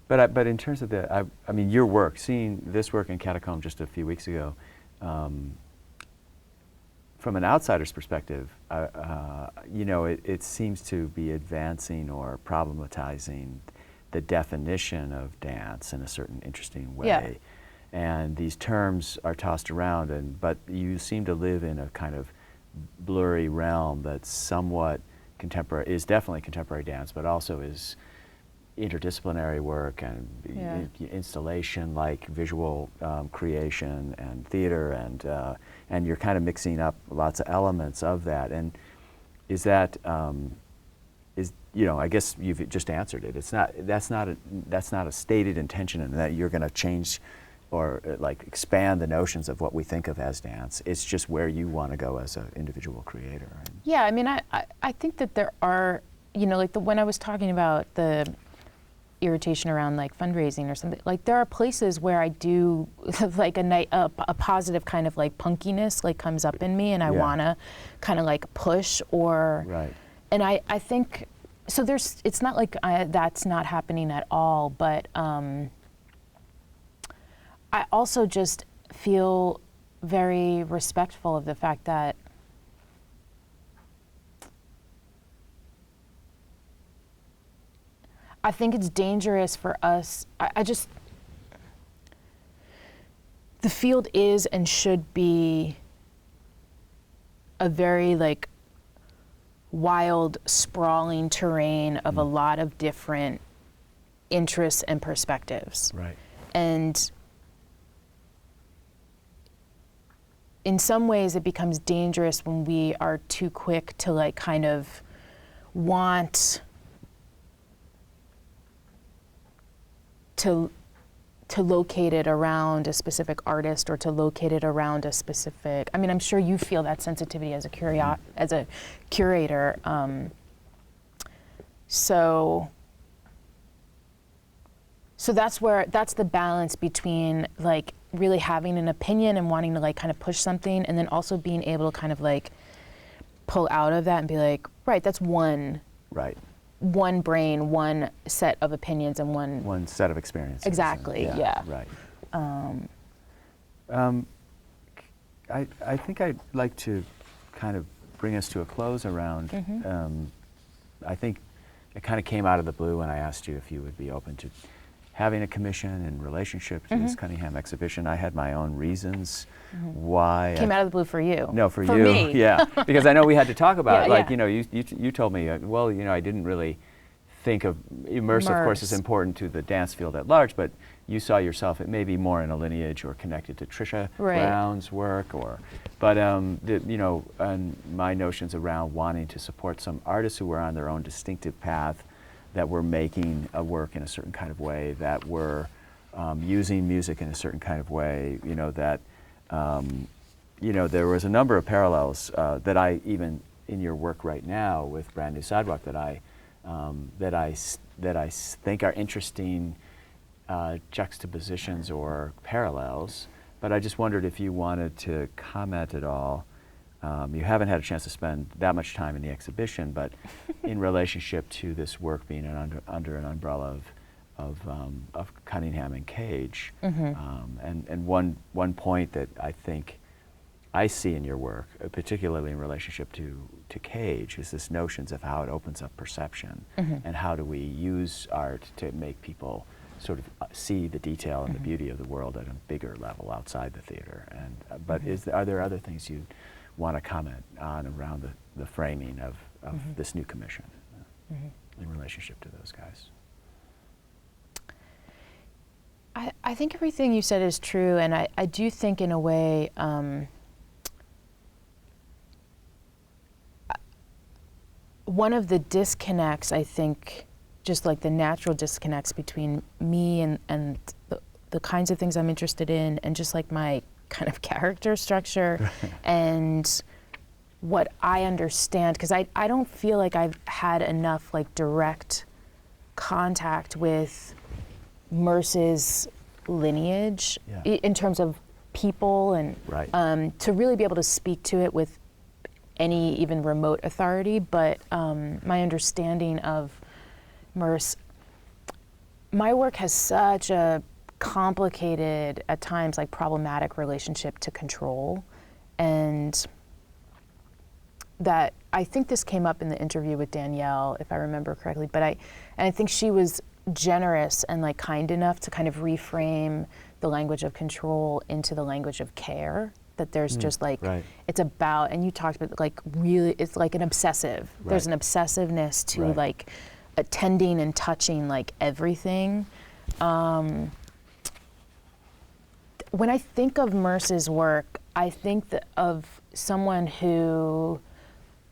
But in terms of I mean, your work, seeing this work in Catacomb just a few weeks ago, from an outsider's perspective, you know, it seems to be advancing or problematizing the definition of dance in a certain interesting way. Yeah. And these terms are tossed around, but you seem to live in a kind of blurry realm that's somewhat contemporary, is definitely contemporary dance, but also is interdisciplinary work and installation, like visual creation and theater, and you're kind of mixing up lots of elements of that. And is that I guess you've just answered it. That's not a stated intention, and that you're going to change or like expand the notions of what we think of as dance. It's just where you want to go as an individual creator. Yeah, I mean, I think that there are, like when I was talking about the irritation around like fundraising or something, like there are places where I do like a positive kind of like punkiness like comes up in me, and I want to kind of like push or, and I think, so it's not like that's not happening at all, but I also just feel very respectful of the fact that I think it's dangerous for us. The field is and should be a very like wild, sprawling terrain of a lot of different interests and perspectives. Right. And in some ways it becomes dangerous when we are too quick to like kind of want to locate it around a specific artist or to locate it around a specific, I mean, I'm sure you feel that sensitivity as a curator. So that's the balance between like really having an opinion and wanting to like kind of push something, and then also being able to kind of like pull out of that and be like, right, that's one brain, one set of opinions, and one set of experiences. Exactly. Yeah. Right. I think I'd like to kind of bring us to a close around. I think it kind of came out of the blue when I asked you if you would be open to having a commission in relationship to this Cunningham exhibition. I had my own reasons why. Came out of the blue for you. No, for you. Me. Yeah, because I know we had to talk about it. You told me, I didn't really think of immerse, of course, is important to the dance field at large, but you saw yourself, it may be more in a lineage or connected to Trisha Brown's work, and my notions around wanting to support some artists who were on their own distinctive path, that were making a work in a certain kind of way, that were using music in a certain kind of way, there was a number of parallels that I, even in your work right now with Brand New Sidewalk, that I think are interesting juxtapositions or parallels. But I just wondered if you wanted to comment at all. You haven't had a chance to spend that much time in the exhibition, but in relationship to this work being under an umbrella of Cunningham and Cage, and one point that I think I see in your work, particularly in relationship to Cage, is this notions of how it opens up perception, and how do we use art to make people sort of see the detail and the beauty of the world at a bigger level outside the theater. And but are there other things you want to comment on around the framing of this new commission in relationship to those guys? I think everything you said is true, and I do think in a way one of the disconnects, I think, just like the natural disconnects between me and the kinds of things I'm interested in, and just like my kind of character structure and what I understand, because I don't feel like I've had enough like direct contact with Merce's lineage in terms of people, and to really be able to speak to it with any even remote authority. But my understanding of Merce, my work has such a complicated, at times like problematic relationship to control, and that I think this came up in the interview with Danielle, if I remember correctly, but I think she was generous and like kind enough to kind of reframe the language of control into the language of care, that there's just like, it's about, and you talked about like really, it's like an obsessive, there's an obsessiveness to like attending and touching like everything. When I think of Merce's work, I think of someone who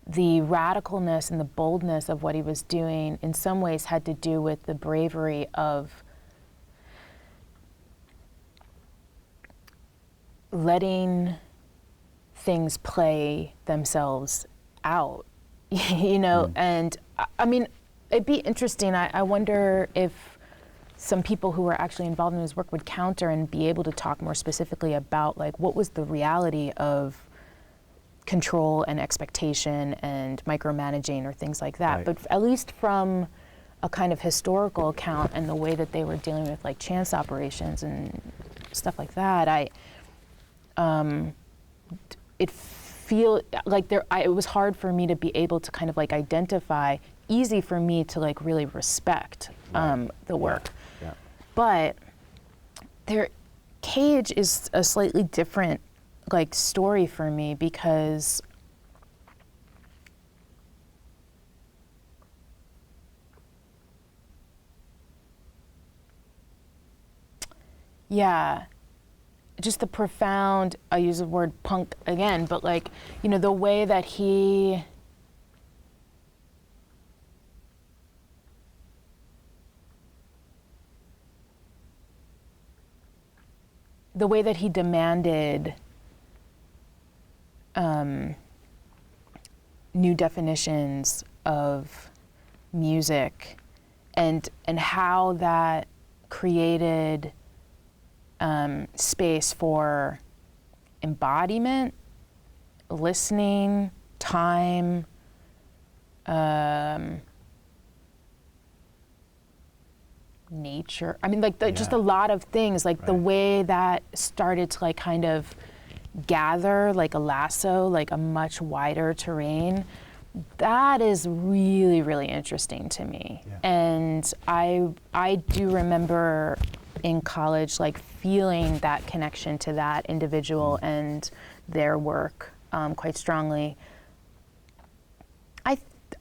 the radicalness and the boldness of what he was doing in some ways had to do with the bravery of letting things play themselves out, you know, and I mean, it'd be interesting. I wonder if some people who were actually involved in his work would counter and be able to talk more specifically about like what was the reality of control and expectation and micromanaging or things like that. Right. But at least from a kind of historical account and the way that they were dealing with like chance operations and stuff like that, it feel like it was hard for me to be able to kind of like identify, easy for me to like really respect the work. Yeah. But Cage is a slightly different like story for me because just the profound, I use the word punk again, but like, you know, the way that he demanded new definitions of music and how that created space for embodiment, listening, time, nature. I mean, like just a lot of things, like the way that started to like kind of gather like a lasso, like a much wider terrain. That is really, really interesting to me. Yeah. And I do remember in college like feeling that connection to that individual and their work quite strongly.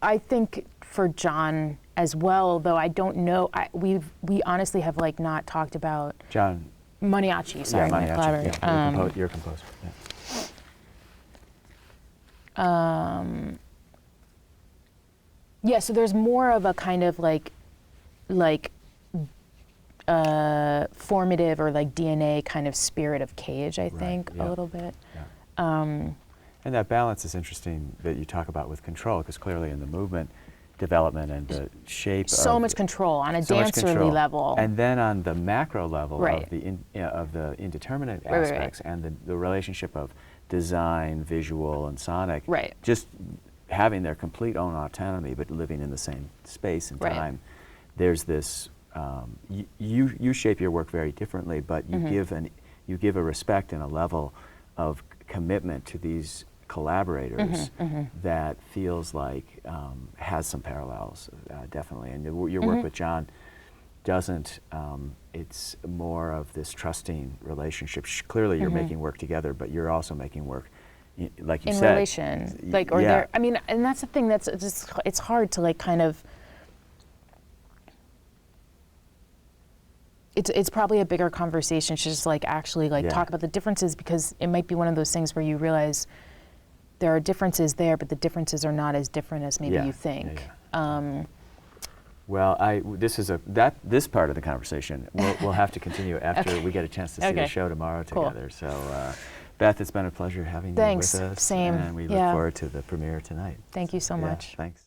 I think for John as well, though I don't know, we honestly have like not talked about John Maniaci, sorry, my collaborator. Yeah, your composer. Yeah. So there's more of a kind of like formative or like DNA kind of spirit of Cage, I think, a little bit. Yeah. And that balance is interesting that you talk about with control, because clearly in the movement development and the shape so of much control on a dancerly level. And then on the macro level right. of the indeterminate aspects and the relationship of design, visual, and sonic, just having their complete own autonomy but living in the same space and time. There's this, you shape your work very differently, but you give a respect and a level of commitment to these collaborators that feels like has some parallels, definitely. And your work with John doesn't, it's more of this trusting relationship. Clearly you're making work together, but you're also making work, like you in said. Relation, like, or there, I mean, and that's the thing, that's just, it's hard to like kind of, it's probably a bigger conversation to just like actually like talk about the differences, because it might be one of those things where you realize there are differences there, but the differences are not as different as maybe you think. Well, this part of the conversation we'll have to continue after we get a chance to see the show tomorrow together. So, Beth, it's been a pleasure having you with us. Same. And we look forward to the premiere tonight. Thank you so much. Thanks.